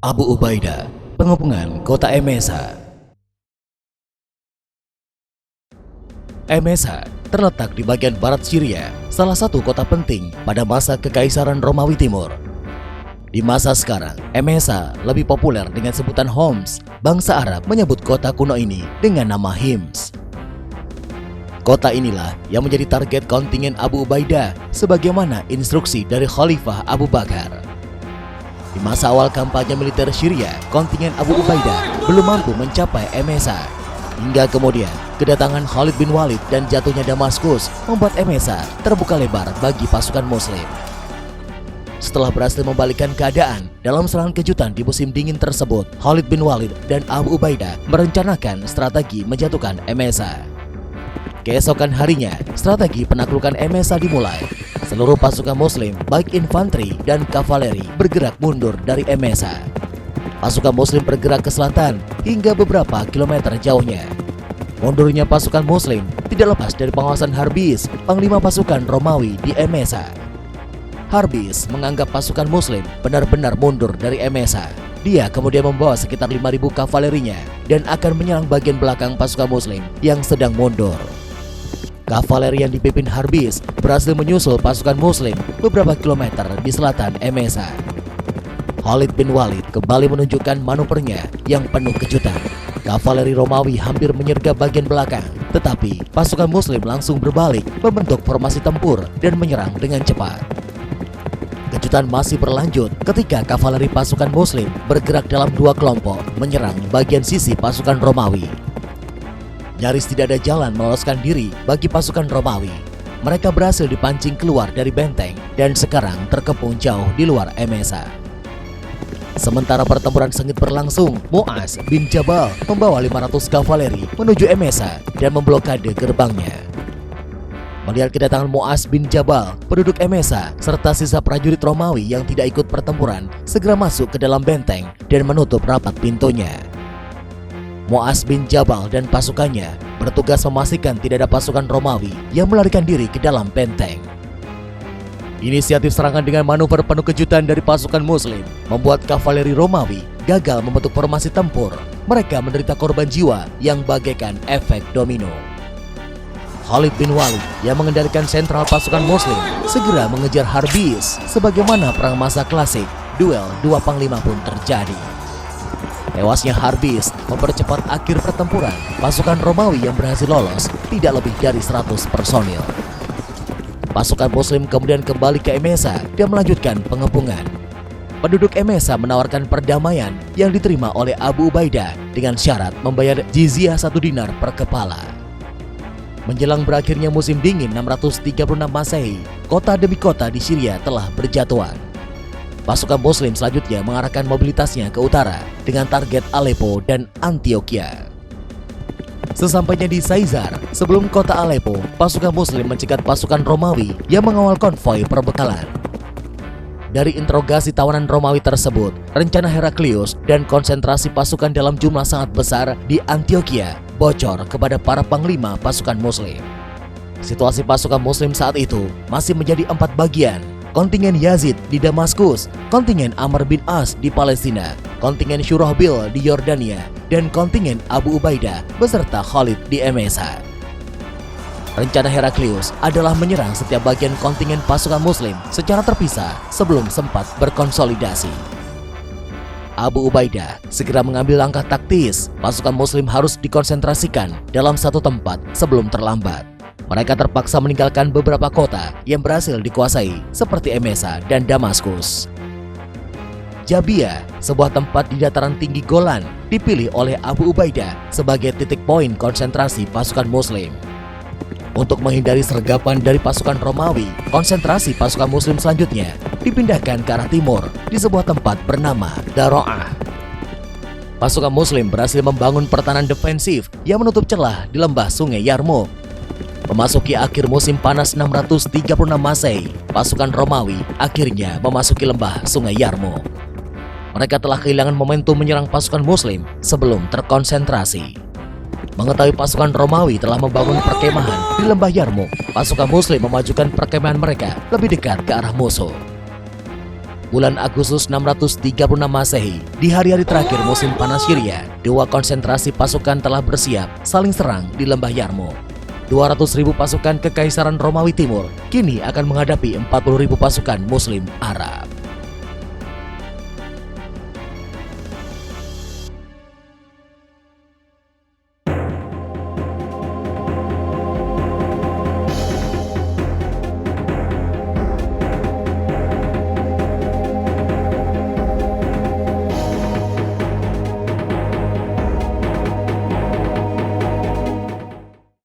Abu Ubaidah, pengepungan kota Emesa. Emesa terletak di bagian barat Syria, salah satu kota penting pada masa Kekaisaran Romawi Timur. Di masa sekarang, Emesa lebih populer dengan sebutan Homs. Bangsa Arab menyebut kota kuno ini dengan nama Hims. Kota inilah yang menjadi target kontingen Abu Ubaidah sebagaimana instruksi dari Khalifah Abu Bakar. Di masa awal kampanye militer Syria, kontingen Abu Ubaidah belum mampu mencapai Emesa. Hingga kemudian, kedatangan Khalid bin Walid dan jatuhnya Damaskus membuat Emesa terbuka lebar bagi pasukan Muslim. Setelah berhasil membalikkan keadaan dalam serangan kejutan di musim dingin tersebut, Khalid bin Walid dan Abu Ubaidah merencanakan strategi menjatuhkan Emesa. Keesokan harinya, strategi penaklukan Emesa dimulai. Seluruh pasukan Muslim, baik infanteri dan kavaleri, bergerak mundur dari Emesa. Pasukan Muslim bergerak ke selatan hingga beberapa kilometer jauhnya. Mundurnya pasukan Muslim tidak lepas dari pengawasan Harbis, panglima pasukan Romawi di Emesa. Harbis menganggap pasukan Muslim benar-benar mundur dari Emesa. Dia kemudian membawa sekitar 5.000 kavalerinya dan akan menyerang bagian belakang pasukan Muslim yang sedang mundur. Kavaleri yang dipimpin Harbis berhasil menyusul pasukan Muslim beberapa kilometer di selatan Emesa. Khalid bin Walid kembali menunjukkan manuvernya yang penuh kejutan. Kavaleri Romawi hampir menyergap bagian belakang, tetapi pasukan Muslim langsung berbalik membentuk formasi tempur dan menyerang dengan cepat. Kejutan masih berlanjut ketika kavaleri pasukan Muslim bergerak dalam dua kelompok menyerang bagian sisi pasukan Romawi. Nyaris tidak ada jalan meloloskan diri bagi pasukan Romawi. Mereka berhasil dipancing keluar dari benteng dan sekarang terkepung jauh di luar Emesa. Sementara pertempuran sengit berlangsung, Mu'az bin Jabal membawa 500 kavaleri menuju Emesa dan memblokade gerbangnya. Melihat kedatangan Mu'az bin Jabal, penduduk Emesa serta sisa prajurit Romawi yang tidak ikut pertempuran segera masuk ke dalam benteng dan menutup rapat pintunya. Mu'az bin Jabal dan pasukannya bertugas memastikan tidak ada pasukan Romawi yang melarikan diri ke dalam benteng. Inisiatif serangan dengan manuver penuh kejutan dari pasukan Muslim membuat kavaleri Romawi gagal membentuk formasi tempur. Mereka menderita korban jiwa yang bagaikan efek domino. Khalid bin Walid yang mengendalikan sentral pasukan Muslim segera mengejar Harbis. Sebagaimana perang masa klasik, duel dua panglima pun terjadi. Tewasnya Harbis mempercepat akhir pertempuran. Pasukan Romawi yang berhasil lolos tidak lebih dari 100 personil. Pasukan Muslim kemudian kembali ke Emesa dan melanjutkan pengepungan. Penduduk Emesa menawarkan perdamaian yang diterima oleh Abu Ubaidah dengan syarat membayar jizyah 1 dinar per kepala. Menjelang berakhirnya musim dingin 636 Masehi, kota demi kota di Syria telah berjatuhan. Pasukan Muslim selanjutnya mengarahkan mobilitasnya ke utara dengan target Aleppo dan Antioquia. Sesampainya di Saizar, sebelum kota Aleppo, pasukan Muslim mencegat pasukan Romawi yang mengawal konvoi perbekalan. Dari interogasi tawanan Romawi tersebut, rencana Heraklius dan konsentrasi pasukan dalam jumlah sangat besar di Antioquia bocor kepada para panglima pasukan Muslim. Situasi pasukan Muslim saat itu masih menjadi 4 bagian. Kontingen Yazid di Damaskus, kontingen Amr bin As di Palestina, kontingen Syurahbil di Yordania, dan kontingen Abu Ubaidah beserta Khalid di Emesa. Rencana Heraklius adalah menyerang setiap bagian kontingen pasukan Muslim secara terpisah sebelum sempat berkonsolidasi. Abu Ubaidah segera mengambil langkah taktis. Pasukan Muslim harus dikonsentrasikan dalam satu tempat sebelum terlambat. Mereka terpaksa meninggalkan beberapa kota yang berhasil dikuasai seperti Emesa dan Damaskus. Jabia, sebuah tempat di dataran tinggi Golan, dipilih oleh Abu Ubaidah sebagai titik poin konsentrasi pasukan Muslim. Untuk menghindari sergapan dari pasukan Romawi, konsentrasi pasukan Muslim selanjutnya dipindahkan ke arah timur di sebuah tempat bernama Daro'ah. Pasukan Muslim berhasil membangun pertahanan defensif yang menutup celah di lembah Sungai Yarmouk. Memasuki akhir musim panas 636 Masehi, pasukan Romawi akhirnya memasuki lembah Sungai Yarmouk. Mereka telah kehilangan momentum menyerang pasukan Muslim sebelum terkonsentrasi. Mengetahui pasukan Romawi telah membangun perkemahan di lembah Yarmouk, pasukan Muslim memajukan perkemahan mereka lebih dekat ke arah musuh. bulan Agustus 636 Masehi, di hari-hari terakhir musim panas Syria, dua konsentrasi pasukan telah bersiap saling serang di lembah Yarmouk. 200.000 pasukan Kekaisaran Romawi Timur kini akan menghadapi 40.000 pasukan Muslim Arab.